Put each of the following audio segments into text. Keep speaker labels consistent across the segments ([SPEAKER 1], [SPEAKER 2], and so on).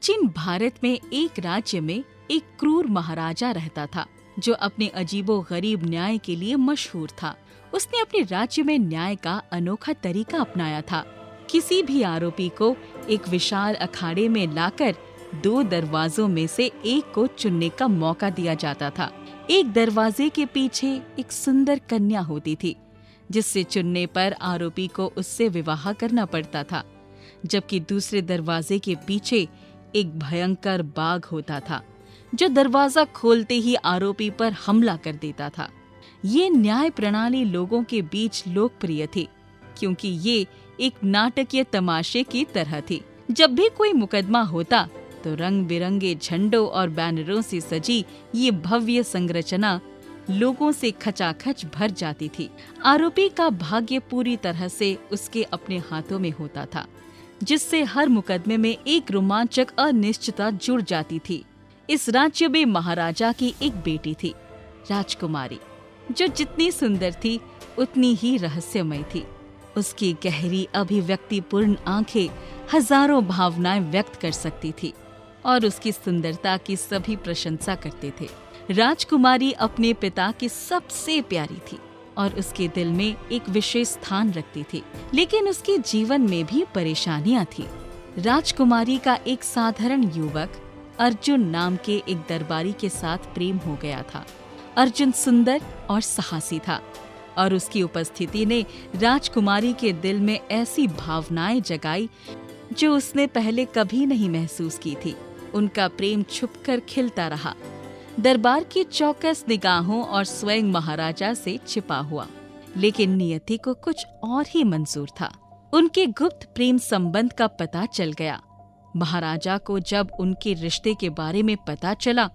[SPEAKER 1] प्राचीन भारत में एक राज्य में एक क्रूर महाराजा रहता था जो अपने अजीबो-गरीब न्याय के लिए मशहूर था। उसने अपने राज्य में न्याय का अनोखा तरीका अपनाया था। किसी भी आरोपी को एक विशाल अखाड़े में लाकर 2 दरवाजों में से एक को चुनने का मौका दिया जाता था। एक दरवाजे के पीछे एक सुंदर कन्या होती थी, जिससे चुनने पर आरोपी को उससे विवाह करना पड़ता था, जबकि दूसरे दरवाजे के पीछे एक भयंकर बाघ होता था, जो दरवाजा खोलते ही आरोपी पर हमला कर देता था। ये न्याय प्रणाली लोगों के बीच लोकप्रिय थी, क्योंकि ये एक नाटकीय तमाशे की तरह थी। जब भी कोई मुकदमा होता तो रंग बिरंगे झंडों और बैनरों से सजी ये भव्य संरचना लोगों से खचाखच भर जाती थी। आरोपी का भाग्य पूरी तरह से उसके अपने हाथों में होता था, जिससे हर मुकदमे में एक रोमांचक अनिश्चितता जुड़ जाती थी। इस राज्य में महाराजा की एक बेटी थी, राजकुमारी, जो जितनी सुंदर थी उतनी ही रहस्यमय थी। उसकी गहरी अभिव्यक्तिपूर्ण आंखें हजारों भावनाएं व्यक्त कर सकती थी और उसकी सुंदरता की सभी प्रशंसा करते थे। राजकुमारी अपने पिता की सबसे प्यारी थी और उसके दिल में एक विशेष स्थान रखती थी, लेकिन उसके जीवन में भी परेशानियां थी। राजकुमारी का एक साधारण युवक अर्जुन नाम के एक दरबारी के साथ प्रेम हो गया था। अर्जुन सुंदर और साहसी था और उसकी उपस्थिति ने राजकुमारी के दिल में ऐसी भावनाएं जगाई जो उसने पहले कभी नहीं महसूस की थी। उनका प्रेम छुपकर खिलता रहा, दरबार की चौकस निगाहों और स्वयं महाराजा से छिपा हुआ। लेकिन नियति को कुछ और ही मंजूर था। उनके गुप्त प्रेम संबंध का पता चल गया। महाराजा को जब उनके रिश्ते के बारे में पता चला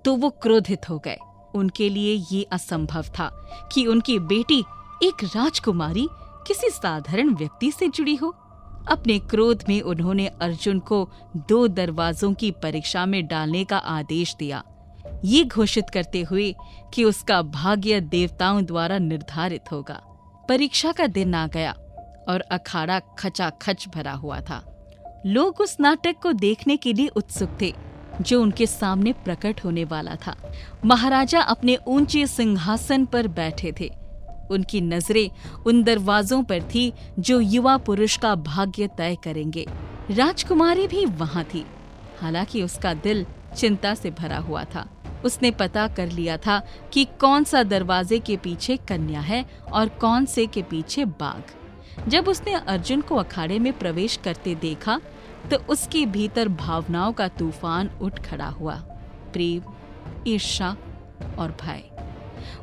[SPEAKER 1] तो वो क्रोधित हो गए। उनके लिए ये असंभव था कि उनकी बेटी, एक राजकुमारी, किसी साधारण व्यक्ति से जुड़ी हो। अपने क्रोध में उन्होंने अर्जुन को 2 दरवाजों की परीक्षा में डालने का आदेश दिया, ये घोषित करते हुए कि उसका भाग्य देवताओं द्वारा निर्धारित होगा। परीक्षा का दिन आ गया और अखाड़ा खचाखच भरा हुआ था। लोग उस नाटक को देखने के लिए उत्सुक थे जो उनके सामने प्रकट होने वाला था। महाराजा अपने ऊंचे सिंहासन पर बैठे थे। उनकी नजरें उन दरवाजों पर थी जो युवा पुरुष का भाग्य तय करेंगे। राजकुमारी भी वहां थी, हालांकि उसका दिल चिंता से भरा हुआ था। उसने पता कर लिया था कि कौन सा दरवाजे के पीछे कन्या है और कौन से के पीछे बाघ। जब उसने अर्जुन को अखाड़े में प्रवेश करते देखा तो उसके भीतर भावनाओं का तूफान उठ खड़ा हुआ। प्रेम, ईर्ष्या और भय।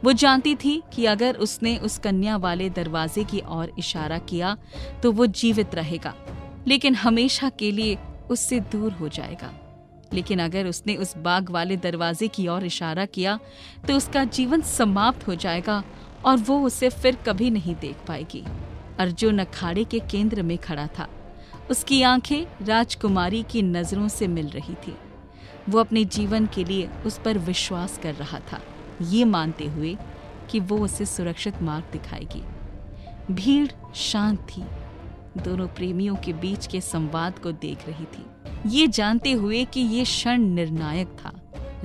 [SPEAKER 1] वो जानती थी कि अगर उसने उस कन्या वाले दरवाजे की ओर इशारा किया तो वो जीवित रहेगा, लेकिन हमेशा के लिए उससे दूर हो जाएगा। लेकिन अगर उसने उस बाग वाले दरवाजे की ओर इशारा किया तो उसका जीवन समाप्त हो जाएगा और वो उसे फिर कभी नहीं देख पाएगी। अर्जुन अखाड़े के केंद्र में खड़ा था। उसकी आंखें राजकुमारी की नजरों से मिल रही थी। वो अपने जीवन के लिए उस पर विश्वास कर रहा था, ये मानते हुए कि वो उसे सुरक्षित मार्ग दिखाएगी। भीड़ शांत थी, दोनों प्रेमियों के बीच के संवाद को देख रही थी, ये जानते हुए कि ये क्षण निर्णायक था।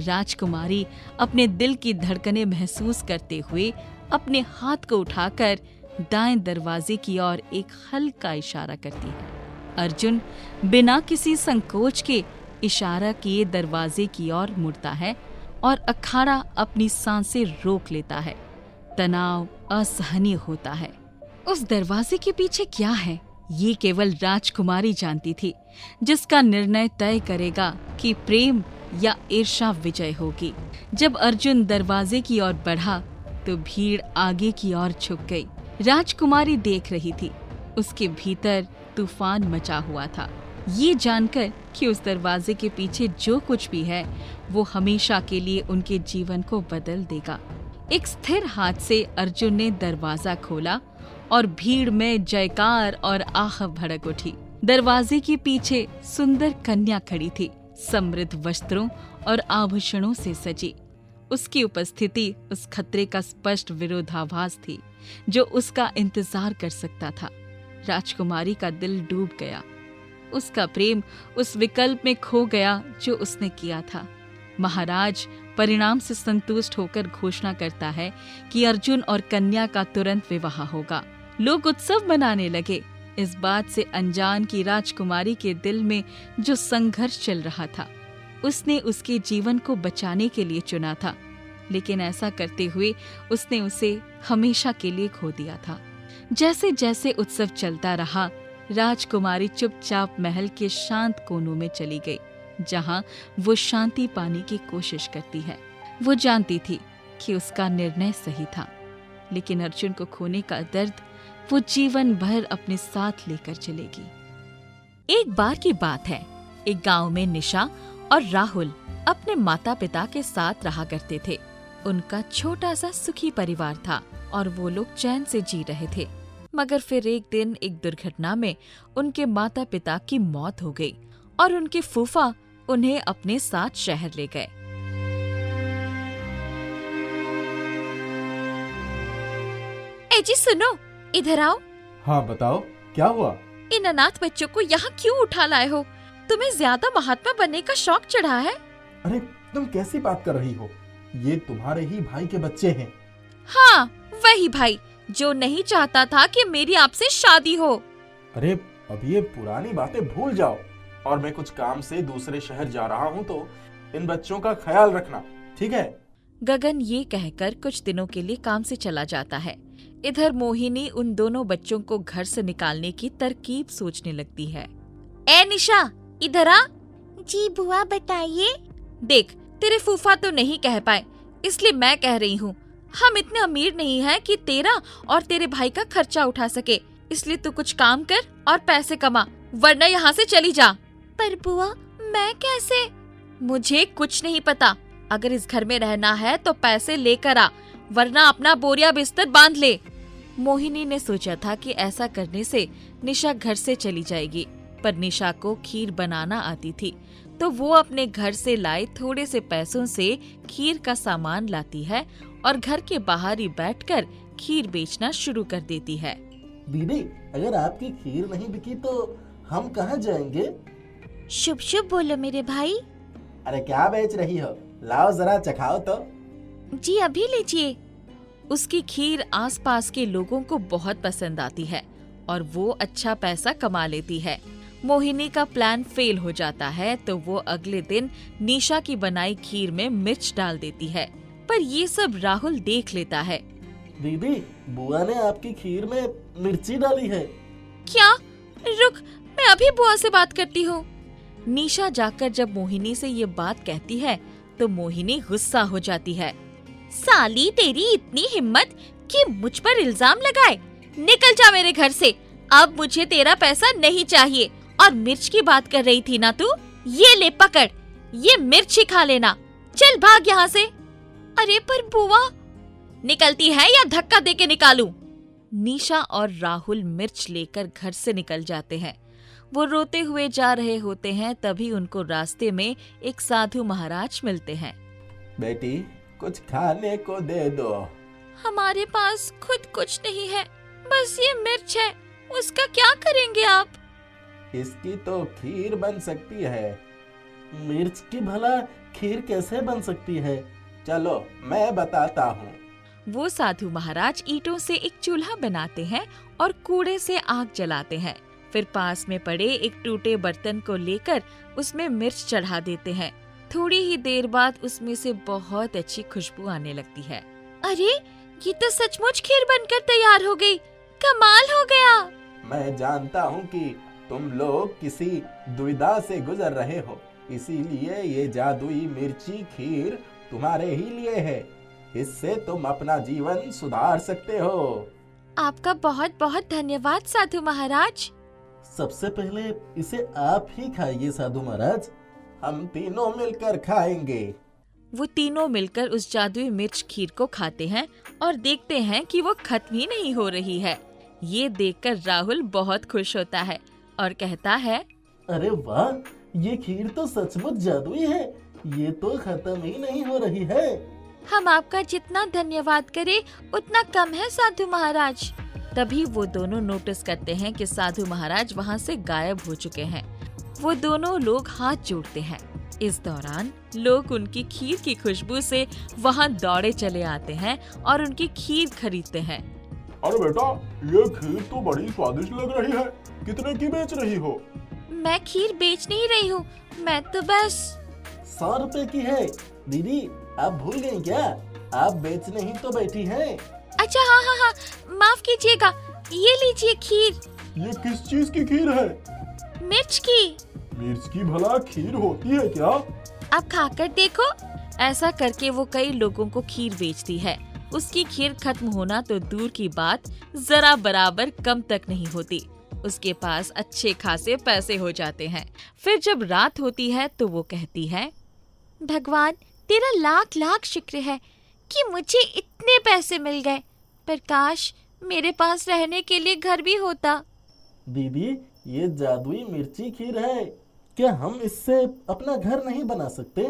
[SPEAKER 1] राजकुमारी अपने दिल की धड़कनें महसूस करते हुए अपने हाथ को उठाकर दाएं दरवाजे की ओर एक हल्का इशारा करती है। अर्जुन बिना किसी संकोच के इशारा किए दरवाजे की ओर मुड़ता है और अखाड़ा अपनी सांसें रोक लेता है। तनाव असहनीय होता है। उस दरवाजे के पीछे क्या है, ये केवल राजकुमारी जानती थी, जिसका निर्णय तय करेगा कि प्रेम या ईर्ष्या विजय होगी। जब अर्जुन दरवाजे की ओर बढ़ा तो भीड़ आगे की ओर झुक गई। राजकुमारी देख रही थी, उसके भीतर तूफान मचा हुआ था, ये जानकर कि उस दरवाजे के पीछे जो कुछ भी है वो हमेशा के लिए उनके जीवन को बदल देगा। एक स्थिर हाथ से अर्जुन ने दरवाजा खोला और भीड़ में जयकार और आह भड़क उठी। दरवाजे के पीछे सुंदर कन्या खड़ी थी, समृद्ध वस्त्रों और आभूषणों से सजी। उसकी उपस्थिति उस खतरे का स्पष्ट विरोधाभास थी जो उसका इंतजार कर सकता था। राजकुमारी का दिल डूब गया। उसका प्रेम उस विकल्प में खो गया जो उसने किया था। महाराज परिणाम से संतुष्ट होकर घोषणा करता है कि अर्जुन और कन्या का तुरंत विवाह होगा। लोग उत्सव मनाने लगे। इस बात से अनजान की राजकुमारी के दिल में जो संघर्ष चल रहा था, उसने उसके जीवन को बचाने के लिए चुना था, लेकिन ऐसा करते हुए उसने उसे हमेशा के लिए खो दिया था। जैसे जैसे उत्सव चलता रहा, राजकुमारी चुपचाप महल के शांत कोनों में चली गई, जहां वो शांति पाने की कोशिश करती है। वो जानती थी कि उसका निर्णय सही था, लेकिन अर्जुन को खोने का दर्द वो जीवन भर अपने साथ लेकर चलेगी। एक बार की बात है, एक गांव में निशा और राहुल अपने माता पिता के साथ रहा करते थे। उनका छोटा सा सुखी परिवार था और वो लोग चैन से जी रहे थे। मगर फिर एक दिन एक दुर्घटना में उनके माता पिता की मौत हो गई और उनके फूफा उन्हें अपने साथ शहर ले गए। ए जी सुनो, इधर आओ।
[SPEAKER 2] हाँ बताओ, क्या हुआ?
[SPEAKER 1] इन अनाथ बच्चों को यहाँ क्यों उठा लाए हो? तुम्हें ज्यादा महात्मा बनने का शौक चढ़ा है?
[SPEAKER 2] अरे तुम कैसी बात कर रही हो? ये तुम्हारे ही भाई के बच्चे हैं।
[SPEAKER 1] हाँ, वही भाई जो नहीं चाहता था कि मेरी आपसे शादी हो।
[SPEAKER 2] अरे अब ये पुरानी बातें भूल जाओ और मैं कुछ काम से दूसरे शहर जा रहा हूँ, तो इन बच्चों का ख्याल रखना, ठीक है?
[SPEAKER 1] गगन ये कहकर कुछ दिनों के लिए काम से चला जाता है। इधर मोहिनी उन दोनों बच्चों को घर से निकालने की तरकीब सोचने लगती है। ए निशा, इधर आ।
[SPEAKER 3] जी बुआ बताइए।
[SPEAKER 1] देख, तेरे फूफा तो नहीं कह पाए, इसलिए मैं कह रही हूँ। हम इतने अमीर नहीं हैं कि तेरा और तेरे भाई का खर्चा उठा सके, इसलिए तू कुछ काम कर और पैसे कमा, वरना यहाँ से चली जा।
[SPEAKER 3] पर बुआ मैं कैसे?
[SPEAKER 1] मुझे कुछ नहीं पता। अगर इस घर में रहना है तो पैसे लेकर आ, वरना अपना बोरिया बिस्तर बांध ले। मोहिनी ने सोचा था कि ऐसा करने से निशा घर से चली जाएगी, पर निशा को खीर बनाना आती थी, तो वो अपने घर से लाए थोड़े से पैसों से खीर का सामान लाती है और घर के बाहर ही बैठकर खीर बेचना शुरू कर देती है।
[SPEAKER 4] दीदी, अगर आपकी खीर नहीं बिकी तो हम कहाँ जाएंगे?
[SPEAKER 3] शुभ शुभ बोलो मेरे भाई।
[SPEAKER 4] अरे क्या बेच रही हो? लाओ जरा चखाओ तो।
[SPEAKER 3] जी अभी लीजिए।
[SPEAKER 1] उसकी खीर आसपास के लोगों को बहुत पसंद आती है और वो अच्छा पैसा कमा लेती है। मोहिनी का प्लान फेल हो जाता है, तो वो अगले दिन निशा की बनाई खीर में मिर्च डाल देती है, पर ये सब राहुल देख लेता है।
[SPEAKER 4] दीदी, बुआ ने आपकी खीर में मिर्ची डाली है।
[SPEAKER 1] क्या? रुक, मैं अभी बुआ से बात करती हूँ। निशा जाकर जब मोहिनी से ये बात कहती है तो मोहिनी गुस्सा हो जाती है। साली, तेरी इतनी हिम्मत कि मुझ पर इल्जाम लगाए? निकल जा मेरे घर से। अब मुझे तेरा पैसा नहीं चाहिए। और मिर्च की बात कर रही थी ना तू? ये ले पकड़, ये मिर्च ही खा लेना। चल भाग यहाँ से।
[SPEAKER 3] अरे पर बुआ।
[SPEAKER 1] निकलती है या धक्का देके निकालूं? निशा और राहुल मिर्च लेकर घर से निकल जाते हैं। वो रोते हुए जा रहे होते हैं, तभी उनको रास्ते में एक साधु महाराज मिलते हैं।
[SPEAKER 4] बेटी, कुछ खाने को दे दो।
[SPEAKER 3] हमारे पास खुद कुछ नहीं है, बस ये मिर्च है। उसका क्या करेंगे आप?
[SPEAKER 4] इसकी तो खीर बन सकती है। मिर्च की भला खीर कैसे बन सकती है? चलो मैं बताता हूँ।
[SPEAKER 1] वो साधु महाराज ईंटों से एक चूल्हा बनाते हैं और कूड़े से आग जलाते हैं। फिर पास में पड़े एक टूटे बर्तन को लेकर उसमें मिर्च चढ़ा देते हैं। थोड़ी ही देर बाद उसमें से बहुत अच्छी खुशबू आने लगती है।
[SPEAKER 3] अरे ये तो सचमुच खीर बनकर तैयार हो गई। कमाल हो गया।
[SPEAKER 4] मैं जानता हूँ कि तुम लोग किसी दुविधा से गुजर रहे हो, इसीलिए ये जादुई मिर्ची खीर तुम्हारे ही लिए है। इससे तुम अपना जीवन सुधार सकते हो।
[SPEAKER 3] आपका बहुत बहुत धन्यवाद साधु महाराज।
[SPEAKER 4] सबसे पहले इसे आप ही खाइए साधु महाराज। हम तीनों मिलकर खाएंगे।
[SPEAKER 1] वो तीनों मिलकर उस जादुई मिर्च खीर को खाते हैं और देखते हैं कि वो खत्म ही नहीं हो रही है। ये देखकर राहुल बहुत खुश होता है और कहता है,
[SPEAKER 4] अरे वाह, ये खीर तो सचमुच जादुई है। ये तो खत्म ही नहीं हो रही है।
[SPEAKER 3] हम आपका जितना धन्यवाद करें उतना कम है साधु महाराज।
[SPEAKER 1] तभी वो दोनों नोटिस करते हैं कि साधु महाराज वहाँ से गायब हो चुके हैं
[SPEAKER 3] वो दोनों लोग हाथ जोड़ते हैं। इस दौरान लोग उनकी खीर की खुशबू से वहाँ दौड़े चले आते हैं और उनकी खीर खरीदते हैं।
[SPEAKER 2] अरे बेटा, ये खीर तो बड़ी स्वादिष्ट लग रही है। कितने की बेच रही हो?
[SPEAKER 3] मैं खीर बेच नहीं रही हूँ, मैं तो बस
[SPEAKER 4] 100 रुपए की है। दीदी, आप भूल गई क्या? आप बेचने ही तो बैठी हैं।
[SPEAKER 3] अच्छा हाँ हाँ हाँ, माफ कीजिएगा, ये लीजिए खीर।
[SPEAKER 2] ये किस चीज की खीर है?
[SPEAKER 3] मिर्च की।
[SPEAKER 2] मिर्च की भला खीर होती है क्या?
[SPEAKER 3] आप खाकर देखो। ऐसा करके वो कई लोगों को खीर बेचती है। उसकी खीर खत्म होना तो दूर की बात, जरा बराबर कम तक नहीं होती। उसके पास अच्छे खासे पैसे हो जाते हैं। फिर जब रात होती है तो वो कहती है, भगवान तेरा लाख लाख शुक्र है कि मुझे इतने पैसे मिल गए, पर काश मेरे पास रहने के लिए घर भी होता।
[SPEAKER 4] दीदी, ये जादुई मिर्ची खीर है। क्या हम इससे अपना घर नहीं बना सकते?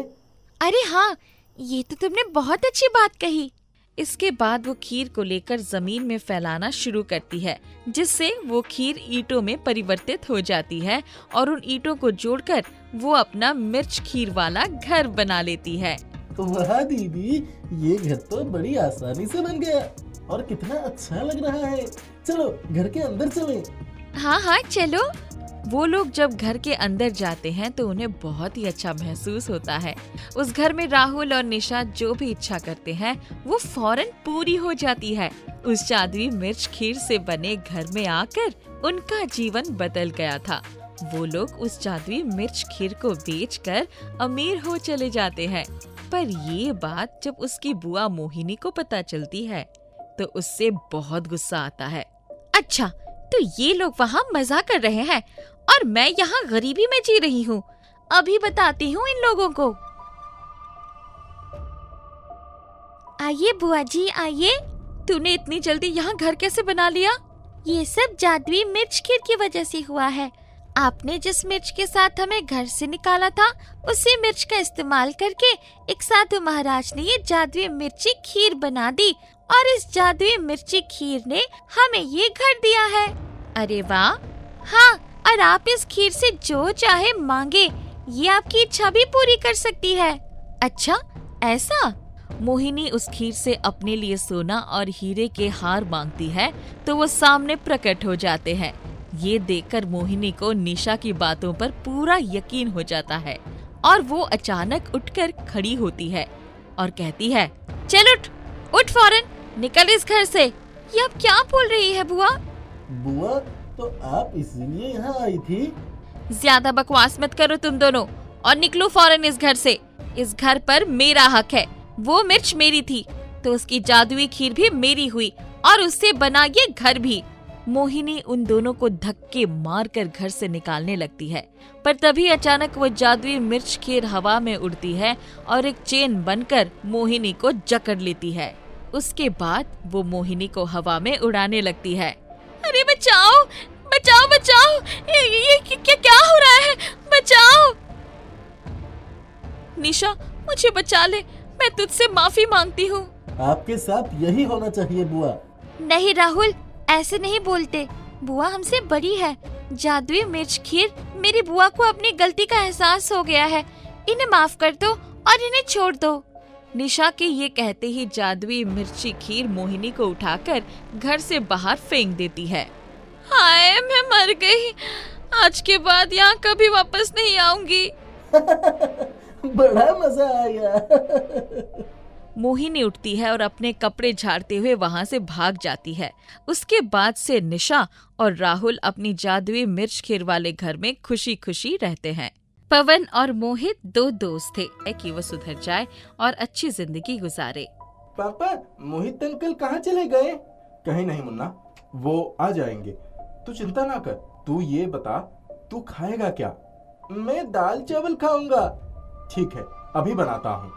[SPEAKER 3] अरे हाँ, ये तो तुमने बहुत अच्छी बात कही। इसके बाद वो खीर को लेकर जमीन में फैलाना शुरू करती है, जिससे वो खीर ईंटों में परिवर्तित हो जाती है और उन ईंटों को जोड़कर वो अपना मिर्च खीर वाला घर बना लेती है।
[SPEAKER 4] वाह दीदी, ये घर तो बड़ी आसानी से बन गया और कितना अच्छा लग रहा है। चलो घर के अंदर चलें।
[SPEAKER 3] हाँ हाँ चलो। वो लोग जब घर के अंदर जाते हैं तो उन्हें बहुत ही अच्छा महसूस होता है। उस घर में राहुल और निशा जो भी इच्छा करते हैं वो फौरन पूरी हो जाती है। उस जादुई मिर्च खीर से बने घर में आकर उनका जीवन बदल गया था। वो लोग उस जादुई मिर्च खीर को बेचकर अमीर हो चले जाते हैं। पर ये बात जब उसकी बुआ मोहिनी को पता चलती है तो उससे बहुत गुस्सा आता है। अच्छा, तो ये लोग वहाँ मजा कर रहे हैं और मैं यहाँ गरीबी में जी रही हूँ। अभी बताती हूँ इन लोगों को। आइए बुआ जी आइए। तूने इतनी जल्दी यहाँ घर कैसे बना लिया? ये सब जादुई मिर्च खीर की वजह से हुआ है। आपने जिस मिर्च के साथ हमें घर से निकाला था, उसी मिर्च का इस्तेमाल करके एक साधु महाराज ने ये जादुई मिर्ची खीर बना दी और इस जादुई मिर्ची खीर ने हमें ये घर दिया है। अरे वाह! हाँ, और आप इस खीर से जो चाहे मांगे, ये आपकी इच्छा भी पूरी कर सकती है। अच्छा, ऐसा? मोहिनी उस खीर से अपने लिए सोना और हीरे के हार मांगती है तो वो सामने प्रकट हो जाते हैं। ये देखकर मोहिनी को निशा की बातों पर पूरा यकीन हो जाता है और वो अचानक उठकर खड़ी होती है और कहती है, चल उठ फौरन, निकल इस घर से। ये अब क्या बोल रही है बुआ?
[SPEAKER 4] बुआ, तो आप इसीलिए यहाँ आई थी?
[SPEAKER 3] ज्यादा बकवास मत करो तुम दोनों और निकलो फौरन इस घर से। इस घर पर मेरा हक है। वो मिर्च मेरी थी तो उसकी जादुई खीर भी मेरी हुई और उससे बना ये घर भी। मोहिनी उन दोनों को धक्के मारकर घर से निकालने लगती है, पर तभी अचानक वो जादुई मिर्च खीर हवा में उड़ती है और एक चेन बनकर मोहिनी को जकड़ लेती है। उसके बाद वो मोहिनी को हवा में उड़ाने लगती है। अरे बचाओ बचाओ बचाओ! ये क्या हो रहा है? बचाओ! निशा, मुझे बचा ले, मैं तुझसे माफी मांगती हूँ।
[SPEAKER 4] आपके साथ यही होना चाहिए बुआ।
[SPEAKER 3] नहीं राहुल, ऐसे नहीं बोलते। बुआ हमसे बड़ी है। जादुई मिर्च खीर मेरी बुआ को अपनी गलती का एहसास हो गया है। इन्हें माफ कर दो और इन्हें छोड़ दो। निशा के ये कहते ही जादुई मिर्ची खीर मोहिनी को उठाकर घर से बाहर फेंक देती है। हाय, मैं मर गई। आज के बाद यहाँ कभी वापस नहीं आऊंगी।
[SPEAKER 4] बड़ा मजा आया।
[SPEAKER 3] मोहिनी उठती है और अपने कपड़े झाड़ते हुए वहाँ से भाग जाती है। उसके बाद से निशा और राहुल अपनी जादुई मिर्च खीर वाले घर में खुशी खुशी रहते हैं। पवन और मोहित दो दोस्त थे कि वो सुधर जाए और अच्छी जिंदगी गुजारे।
[SPEAKER 2] पापा, मोहित अंकल कहाँ चले गए? कहीं नहीं मुन्ना, वो आ जाएंगे। तू चिंता ना कर। तू ये बता, तू खाएगा क्या? मैं दाल चावल खाऊंगा। ठीक है, अभी बनाता हूँ।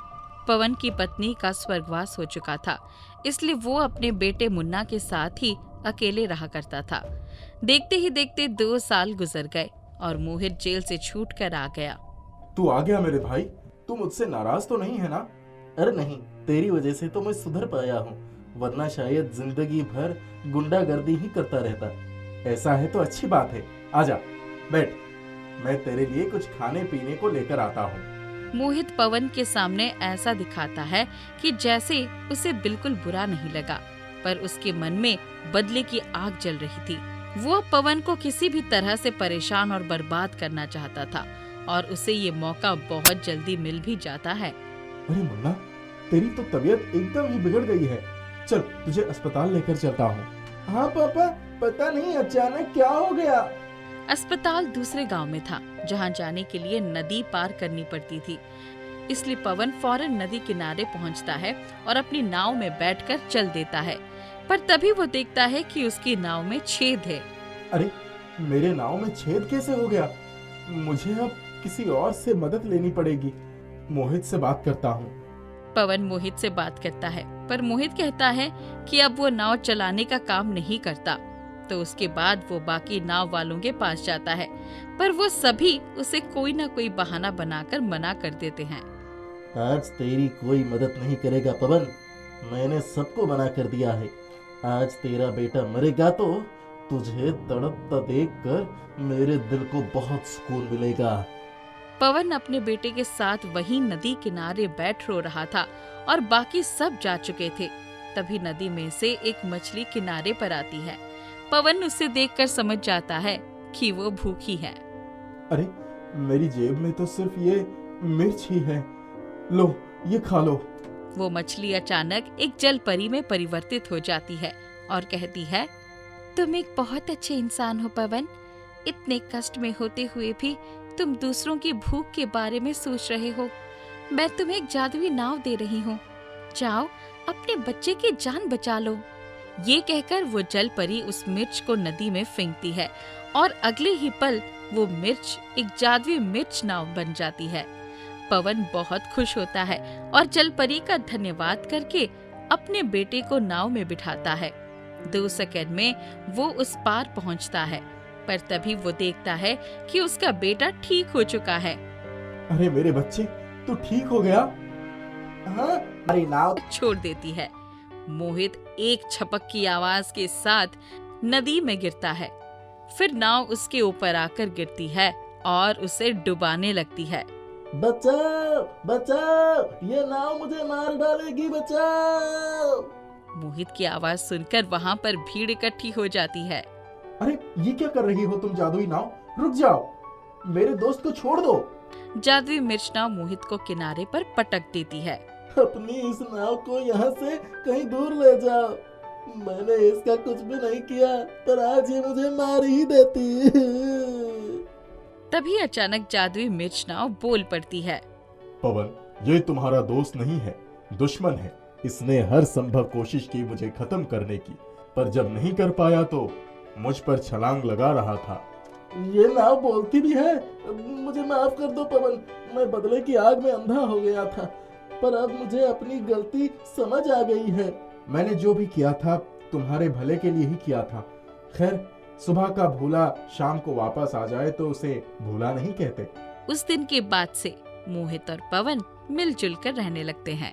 [SPEAKER 1] पवन की पत्नी का स्वर्गवास हो चुका था, इसलिए वो अपने बेटे मुन्ना के साथ ही अकेले रहा करता था। देखते ही देखते 2 साल गुजर गए और मोहित जेल से छूट कर आ गया।
[SPEAKER 2] तू आ गया मेरे भाई। तू मुझसे नाराज तो नहीं है ना?
[SPEAKER 4] अरे नहीं, तेरी वजह से तो मैं सुधर पाया हूँ, वरना शायद जिंदगी भर गुंडागर्दी ही करता रहता।
[SPEAKER 2] ऐसा है तो अच्छी बात है। आजा, बैठ। मैं तेरे लिए कुछ खाने पीने को लेकर आता हूँ।
[SPEAKER 1] मोहित पवन के सामने ऐसा दिखाता है कि जैसे उसे बिल्कुल बुरा नहीं लगा, पर उसके मन में बदले की आग जल रही थी। वो पवन को किसी भी तरह से परेशान और बर्बाद करना चाहता था और उसे ये मौका बहुत जल्दी मिल भी जाता है।
[SPEAKER 2] अरे मुन्ना, तेरी तो तबीयत एकदम ही बिगड़ गई है। चल तुझे अस्पताल लेकर चलता हूँ। हाँ पापा, पता नहीं अचानक क्या हो गया।
[SPEAKER 1] अस्पताल दूसरे गांव में था, जहां जाने के लिए नदी पार करनी पड़ती थी। इसलिए पवन फौरन नदी किनारे पहुंचता है और अपनी नाव में बैठकर चल देता है। पर तभी वो देखता है कि उसकी नाव में छेद है।
[SPEAKER 2] अरे, मेरे नाव में छेद कैसे हो गया? मुझे अब किसी और से मदद लेनी पड़ेगी। मोहित से बात करता हूँ।
[SPEAKER 1] पवन मोहित से बात करता है, पर मोहित कहता है कि अब वो नाव चलाने का काम नहीं करता। तो उसके बाद वो बाकी नाव वालों के पास जाता है, पर वो सभी उसे कोई ना कोई बहाना बनाकर मना कर देते हैं।
[SPEAKER 4] आज तेरी कोई मदद नहीं करेगा पवन, मैंने सबको मना कर दिया है। आज तेरा बेटा मरेगा तो तुझे तड़पता देखकर मेरे दिल को बहुत सुकून मिलेगा।
[SPEAKER 1] पवन अपने बेटे के साथ वहीं नदी किनारे बैठ रो रहा था और बाकी सब जा चुके थे। तभी नदी में से एक मछली किनारे पर आती है। पवन उसे देखकर समझ जाता है कि वो भूखी है।
[SPEAKER 2] अरे, मेरी जेब में तो सिर्फ ये मिर्च ही है। लो, ये खा लो।
[SPEAKER 1] वो मछली अचानक एक जल परी में परिवर्तित हो जाती है और कहती है,
[SPEAKER 3] तुम एक बहुत अच्छे इंसान हो पवन। इतने कष्ट में होते हुए भी तुम दूसरों की भूख के बारे में सोच रहे हो। मैं तुम्हें एक जादुई नाव दे रही हूँ, जाओ अपने बच्चे की जान बचा लो।
[SPEAKER 1] ये कहकर वो जल परी उस मिर्च को नदी में फेंकती है और अगले ही पल वो मिर्च एक जादुई मिर्च नाव बन जाती है। पवन बहुत खुश होता है और जल परी का धन्यवाद करके अपने बेटे को नाव में बिठाता है। 2 सेकंड में वो उस पार पहुंचता है, पर तभी वो देखता है कि उसका बेटा ठीक हो चुका है।
[SPEAKER 2] अरे मेरे बच्चे, तू ठीक हो गया?
[SPEAKER 4] हाँ, हमारी नाव
[SPEAKER 1] छोड़ देती है। मोहित एक छपक की आवाज के साथ नदी में गिरता है। फिर नाव उसके ऊपर आकर गिरती है और उसे डुबाने लगती है।
[SPEAKER 4] बचाओ बचाओ, ये नाव मुझे मार डालेगी, बचाओ।
[SPEAKER 1] मोहित की आवाज सुनकर वहाँ पर भीड़ इकट्ठी हो जाती है।
[SPEAKER 2] अरे, ये क्या कर रही हो तुम जादुई नाव? रुक जाओ, मेरे दोस्त को छोड़ दो।
[SPEAKER 1] जादुई मिर्च नाव मोहित को किनारे पर पटक देती है।
[SPEAKER 4] अपनी इस नाव को यहाँ से कहीं दूर ले जाओ। मैंने इसका कुछ भी नहीं किया, पर आज ये मुझे मार ही देती।
[SPEAKER 1] तभी अचानक जादुई मिर्च नाव बोल पड़ती है।
[SPEAKER 2] पवन, ये तुम्हारा दोस्त नहीं है, दुश्मन है। इसने हर संभव कोशिश की मुझे खत्म करने की, पर जब नहीं कर पाया तो मुझ पर छलांग लगा रहा था।
[SPEAKER 4] ये नाव बोलती भी है। मुझे माफ कर दो पवन, मैं बदले की आग में अंधा हो गया था, पर अब मुझे अपनी गलती समझ आ गई है।
[SPEAKER 2] मैंने जो भी किया था तुम्हारे भले के लिए ही किया था। खैर, सुबह का भूला शाम को वापस आ जाए तो उसे भूला नहीं कहते।
[SPEAKER 1] उस दिन के बाद से मोहित और पवन मिलजुल कर रहने लगते हैं।